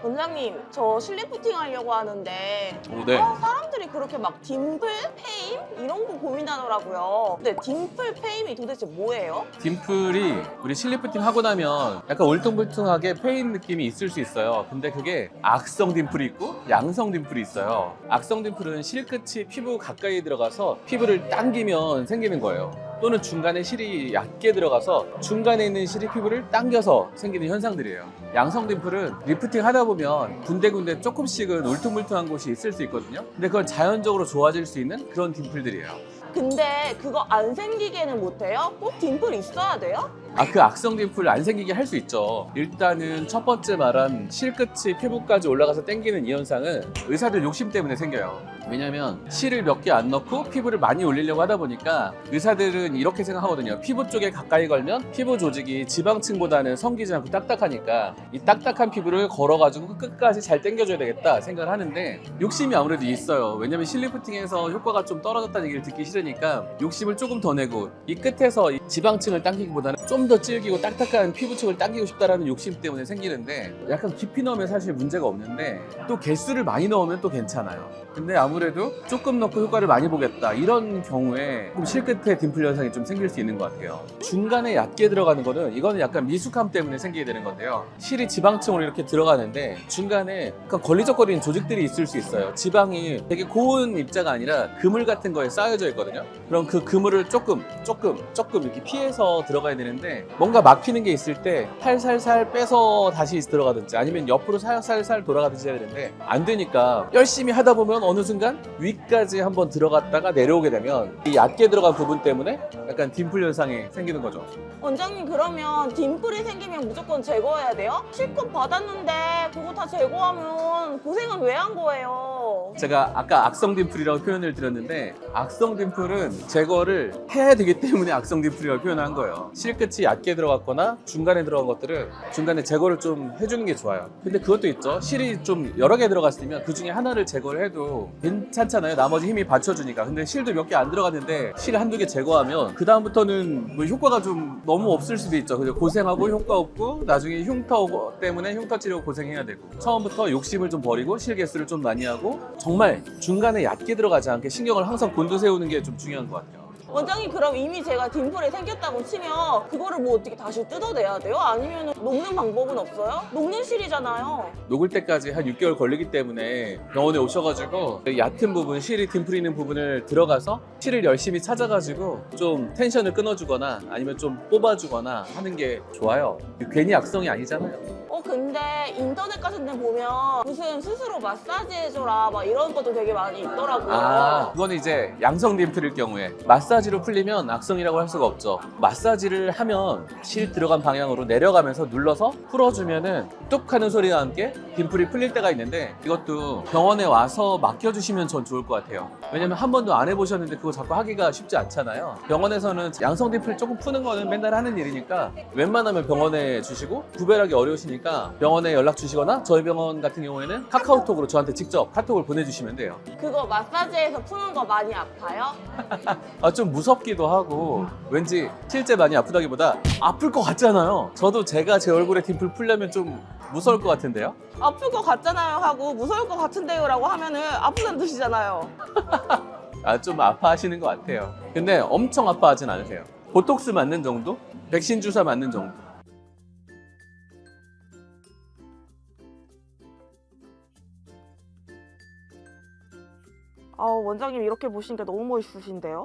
원장님, 저 실리프팅 하려고 하는데 네. 사람들이 그렇게 막 딤플, 페임 이런 거 고민하더라고요. 근데 딤플, 페임이 도대체 뭐예요? 딤플이 우리 실리프팅 하고 나면 약간 울퉁불퉁하게 페인 느낌이 있을 수 있어요. 근데 그게 악성 딤플이 있고 양성 딤플이 있어요. 악성 딤플은 실 끝이 피부 가까이 들어가서 피부를 당기면 생기는 거예요. 또는 중간에 실이 얕게 들어가서 중간에 있는 실이 피부를 당겨서 생기는 현상들이에요. 양성 딤플은 리프팅 하다 보면 군데군데 조금씩은 울퉁불퉁한 곳이 있을 수 있거든요. 근데 그걸 자연적으로 좋아질 수 있는 그런 딤플들이에요. 근데 그거 안 생기게는 못해요? 꼭 딤플 있어야 돼요? 그 악성 딤플 안 생기게 할 수 있죠. 일단은 첫 번째 말한 실 끝이 피부까지 올라가서 당기는 이 현상은 의사들 욕심 때문에 생겨요. 왜냐면 실을 몇 개 안 넣고 피부를 많이 올리려고 하다 보니까 의사들은 이렇게 생각하거든요. 피부 쪽에 가까이 걸면 피부 조직이 지방층보다는 성기지 않고 딱딱하니까 이 딱딱한 피부를 걸어가지고 끝까지 잘 당겨줘야 되겠다 생각을 하는데 욕심이 아무래도 있어요. 왜냐면 실리프팅에서 효과가 좀 떨어졌다는 얘기를 듣기 싫으니까 욕심을 조금 더 내고 이 끝에서 이 지방층을 당기기보다는 좀 더 질기고 딱딱한 피부층을 당기고 싶다라는 욕심 때문에 생기는데 약간 깊이 넣으면 사실 문제가 없는데 또 개수를 많이 넣으면 또 괜찮아요. 근데 아무래도 조금 넣고 효과를 많이 보겠다 이런 경우에 조금 실끝에 딤플 현상이 좀 생길 수 있는 것 같아요. 중간에 얕게 들어가는 거는 이거는 약간 미숙함 때문에 생기게 되는 건데요. 실이 지방층으로 이렇게 들어가는데 중간에 약간 걸리적거리는 조직들이 있을 수 있어요. 지방이 되게 고운 입자가 아니라 그물 같은 거에 쌓여져 있거든요. 그럼 그 그물을 조금 이렇게 피해서 들어가야 되는데 뭔가 막히는 게 있을 때 살살살 빼서 다시 들어가든지 아니면 옆으로 살살살 돌아가든지 해야 되는데 안 되니까 열심히 하다 보면 어느 순간 위까지 한번 들어갔다가 내려오게 되면 이 얕게 들어간 부분 때문에 약간 딤플 현상이 생기는 거죠. 원장님, 그러면 딤플이 생기면 무조건 제거해야 돼요? 실컷 받았는데 그거 다 제거하면 고생은 왜 한 거예요? 제가 아까 악성 딤플이라고 표현을 드렸는데 악성 딤플은 제거를 해야 되기 때문에 악성 딤플이라고 표현한 거예요. 실끝이 얕게 들어갔거나 중간에 들어간 것들은 중간에 제거를 좀 해주는 게 좋아요. 근데 그것도 있죠. 실이 좀 여러 개 들어갔으면 그 중에 하나를 제거를 해도 괜찮잖아요. 나머지 힘이 받쳐주니까. 근데 실도 몇 개 안 들어갔는데 실 한두 개 제거하면 그 다음부터는 뭐 효과가 좀 너무 없을 수도 있죠. 그래서 고생하고 효과 없고 나중에 흉터 때문에 흉터 치료 고생해야 되고 처음부터 욕심을 좀 버리고 실 개수를 좀 많이 하고 정말 중간에 얕게 들어가지 않게 신경을 항상 곤두세우는 게 좀 중요한 것 같아요. 원장님, 그럼 이미 제가 딤플이 생겼다고 치면 그거를 뭐 어떻게 다시 뜯어내야 돼요? 아니면 녹는 방법은 없어요? 녹는 실이잖아요. 녹을 때까지 한 6개월 걸리기 때문에 병원에 오셔가지고 얕은 부분, 실이 딤플 있는 부분을 들어가서 실을 열심히 찾아가지고 좀 텐션을 끊어주거나 아니면 좀 뽑아주거나 하는 게 좋아요. 괜히 악성이 아니잖아요. 근데 인터넷 같은 데 보면 무슨 스스로 마사지 해줘라 막 이런 것도 되게 많이 있더라고요. 그건 이제 양성 딤플일 경우에 마사지로 풀리면 악성이라고 할 수가 없죠. 마사지를 하면 실 들어간 방향으로 내려가면서 눌러서 풀어주면은 뚝 하는 소리와 함께 딤플이 풀릴 때가 있는데 이것도 병원에 와서 맡겨주시면 전 좋을 것 같아요. 왜냐면 한 번도 안 해보셨는데 그거 자꾸 하기가 쉽지 않잖아요. 병원에서는 양성 딤플 조금 푸는 거는 맨날 하는 일이니까 웬만하면 병원에 주시고 구별하기 어려우시니까 병원에 연락 주시거나 저희 병원 같은 경우에는 카카오톡으로 저한테 직접 카톡을 보내주시면 돼요. 그거 마사지해서 푸는 거 많이 아파요? 좀 무섭기도 하고 왠지 실제 많이 아프다기보다 아플 것 같잖아요. 저도 제가 제 얼굴에 딤플 풀려면 좀 무서울 것 같은데요. 아플 것 같잖아요 하고 무서울 것 같은데요라고 하면은 아프다는 뜻이잖아요. 좀 아파하시는 것 같아요. 근데 엄청 아파하진 않으세요. 보톡스 맞는 정도? 백신 주사 맞는 정도. 원장님 이렇게 보시니까 너무 멋있으신데요?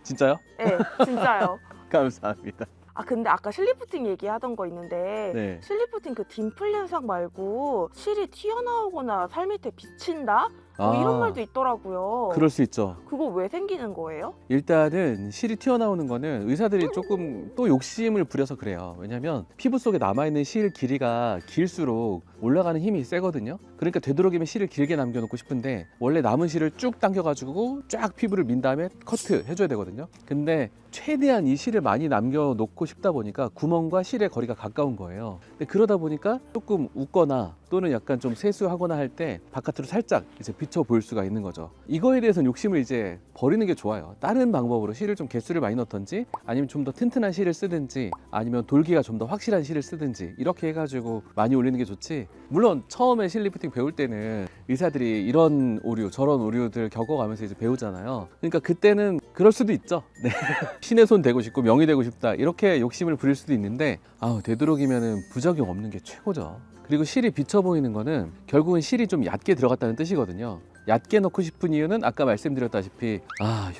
진짜요? 네, 진짜요. 감사합니다. 근데 아까 실리프팅 얘기하던 거 있는데 네. 실리프팅 그 딤플 현상 말고 실이 튀어나오거나 살 밑에 비친다? 이런 말도 있더라고요. 그럴 수 있죠. 그거 왜 생기는 거예요? 일단은 실이 튀어나오는 거는 의사들이 조금 또 욕심을 부려서 그래요. 왜냐면 피부 속에 남아있는 실 길이가 길수록 올라가는 힘이 세거든요. 그러니까 되도록이면 실을 길게 남겨놓고 싶은데 원래 남은 실을 쭉 당겨가지고 쫙 피부를 민 다음에 커트 해줘야 되거든요. 근데 최대한 이 실을 많이 남겨놓고 싶다 보니까 구멍과 실의 거리가 가까운 거예요. 근데 그러다 보니까 조금 웃거나 또는 약간 좀 세수하거나 할 때 바깥으로 살짝 이제 비쳐 보일 수가 있는 거죠. 이거에 대해서는 욕심을 이제 버리는 게 좋아요. 다른 방법으로 실을 좀 개수를 많이 넣던지 아니면 좀 더 튼튼한 실을 쓰든지 아니면 돌기가 좀 더 확실한 실을 쓰든지 이렇게 해가지고 많이 올리는 게 좋지. 물론 처음에 실 리프팅 배울 때는 의사들이 이런 오류 저런 오류들 겪어가면서 이제 배우잖아요. 그러니까 그때는 그럴 수도 있죠. 네. 신의 손 되고 싶고 명이 되고 싶다 이렇게 욕심을 부릴 수도 있는데 되도록이면은 부작용 없는 게 최고죠. 그리고 실이 비쳐 보이는 거는 결국은 실이 좀 얕게 들어갔다는 뜻이거든요. 얕게 넣고 싶은 이유는 아까 말씀드렸다시피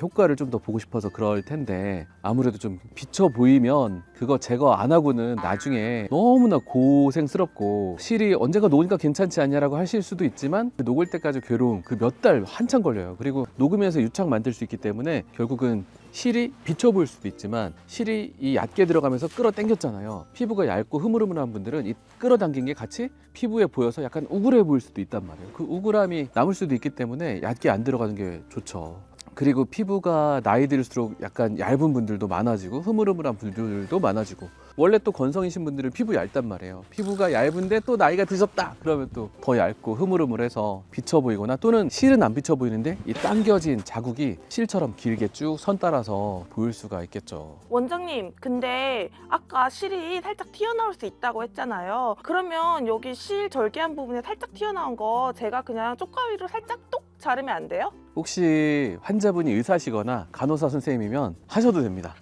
효과를 좀 더 보고 싶어서 그럴 텐데 아무래도 좀 비쳐 보이면 그거 제거 안 하고는 나중에 너무나 고생스럽고 실이 언젠가 녹으니까 괜찮지 않냐라고 하실 수도 있지만 그 녹을 때까지 괴로움 그 몇 달 한참 걸려요. 그리고 녹으면서 유착 만들 수 있기 때문에 결국은 실이 비쳐 보일 수도 있지만 실이 이 얕게 들어가면서 끌어당겼잖아요. 피부가 얇고 흐물흐물한 분들은 이 끌어당긴 게 같이 피부에 보여서 약간 우글해 보일 수도 있단 말이에요. 그 우글함이 남을 수도 있기 때문에 얕게 안 들어가는 게 좋죠. 그리고 피부가 나이 들수록 약간 얇은 분들도 많아지고 흐물흐물한 분들도 많아지고 원래 또 건성이신 분들은 피부 얇단 말이에요. 피부가 얇은데 또 나이가 드셨다 그러면 또 더 얇고 흐물흐물해서 비쳐 보이거나 또는 실은 안 비쳐 보이는데 이 당겨진 자국이 실처럼 길게 쭉 선 따라서 보일 수가 있겠죠. 원장님, 근데 아까 실이 살짝 튀어나올 수 있다고 했잖아요. 그러면 여기 실 절개한 부분에 살짝 튀어나온 거 제가 그냥 쪽가위로 살짝 똑 자르면 안 돼요? 혹시 환자분이 의사시거나 간호사 선생님이면 하셔도 됩니다.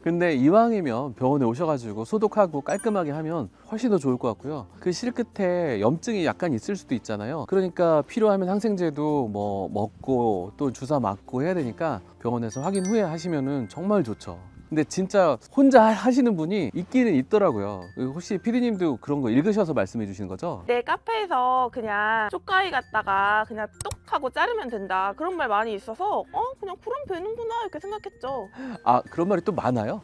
근데 이왕이면 병원에 오셔가지고 소독하고 깔끔하게 하면 훨씬 더 좋을 것 같고요. 그 실 끝에 염증이 약간 있을 수도 있잖아요. 그러니까 필요하면 항생제도 뭐 먹고 또 주사 맞고 해야 되니까 병원에서 확인 후에 하시면은 정말 좋죠. 근데 진짜 혼자 하시는 분이 있기는 있더라고요. 혹시 피디님도 그런 거 읽으셔서 말씀해 주시는 거죠? 내 카페에서 그냥 쪽가위 갖다가 그냥 똑 하고 자르면 된다 그런 말 많이 있어서 그냥 그럼 되는구나 이렇게 생각했죠. 그런 말이 또 많아요?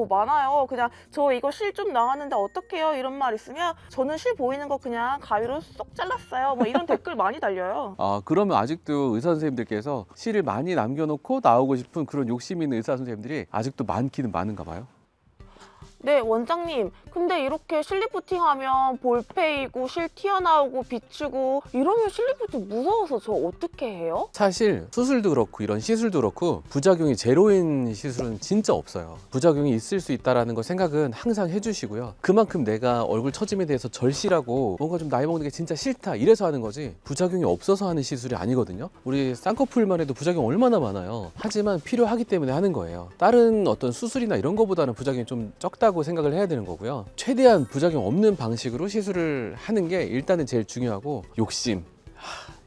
많아요. 그냥 저 이거 실 좀 나왔는데 어떡해요 이런 말 있으면 저는 실 보이는 거 그냥 가위로 쏙 잘랐어요. 뭐 이런 댓글 많이 달려요. 그러면 아직도 의사 선생님들께서 실을 많이 남겨놓고 나오고 싶은 그런 욕심 있는 의사 선생님들이 아직도 많기는 많은가 봐요. 네, 원장님. 근데 이렇게 실리프팅 하면 볼페이고 실 튀어나오고 비추고 이러면 실리프팅 무서워서 저 어떻게 해요? 사실 수술도 그렇고 이런 시술도 그렇고 부작용이 제로인 시술은 진짜 없어요. 부작용이 있을 수 있다는 거 생각은 항상 해주시고요. 그만큼 내가 얼굴 처짐에 대해서 절실하고 뭔가 좀 나이 먹는 게 진짜 싫다 이래서 하는 거지 부작용이 없어서 하는 시술이 아니거든요. 우리 쌍꺼풀만 해도 부작용 얼마나 많아요. 하지만 필요하기 때문에 하는 거예요. 다른 어떤 수술이나 이런 거보다는 부작용이 좀 적다고 생각을 해야 되는 거고요. 최대한 부작용 없는 방식으로 시술을 하는 게 일단은 제일 중요하고 욕심.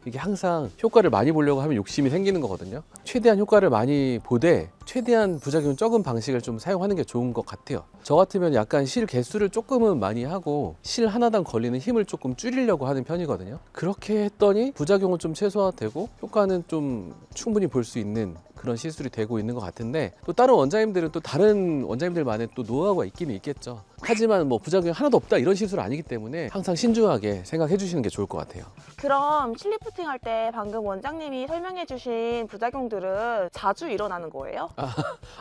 이게 항상 효과를 많이 보려고 하면 욕심이 생기는 거거든요. 최대한 효과를 많이 보되 최대한 부작용 적은 방식을 좀 사용하는 게 좋은 것 같아요. 저 같으면 약간 실 개수를 조금은 많이 하고 실 하나당 걸리는 힘을 조금 줄이려고 하는 편이거든요. 그렇게 했더니 부작용은 좀 최소화되고 효과는 좀 충분히 볼 수 있는 그런 시술이 되고 있는 것 같은데 또 다른 원장님들은 또 다른 원장님들만의 또 노하우가 있기는 있겠죠. 하지만 뭐 부작용이 하나도 없다 이런 시술은 아니기 때문에 항상 신중하게 생각해 주시는 게 좋을 것 같아요. 그럼 실리프팅 할 때 방금 원장님이 설명해 주신 부작용들은 자주 일어나는 거예요?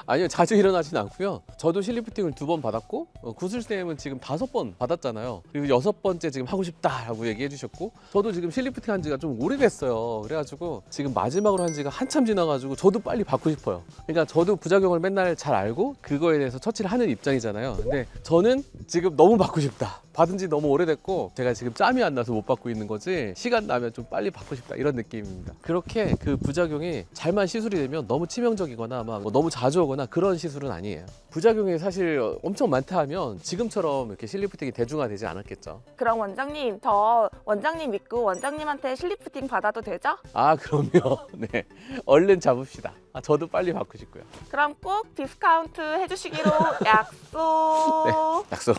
아니요, 자주 일어나진 않고요. 저도 실리프팅을 2번 받았고 구슬쌤은 지금 5번 받았잖아요. 그리고 6번째 지금 하고 싶다라고 얘기해 주셨고 저도 지금 실리프팅 한 지가 좀 오래됐어요. 그래가지고 지금 마지막으로 한 지가 한참 지나가지고 저도 빨리 받고 싶어요. 그러니까 저도 부작용을 맨날 잘 알고 그거에 대해서 처치를 하는 입장이잖아요. 근데 저는 지금 너무 받고 싶다. 받은 지 너무 오래됐고 제가 지금 짬이 안 나서 못 받고 있는 거지 시간 나면 좀 빨리 받고 싶다 이런 느낌입니다. 그렇게 그 부작용이 잘만 시술이 되면 너무 치명적이거나 막 너무 자주 오거나 그런 시술은 아니에요. 부작용이 사실 엄청 많다 하면 지금처럼 이렇게 실리프팅이 대중화되지 않았겠죠. 그럼 원장님, 저 원장님 믿고 원장님한테 실리프팅 받아도 되죠? 그럼요. 네, 얼른 잡읍시다. 저도 빨리 받고 싶고요. 그럼 꼭 디스카운트 해주시기로 약속. 네, 약속.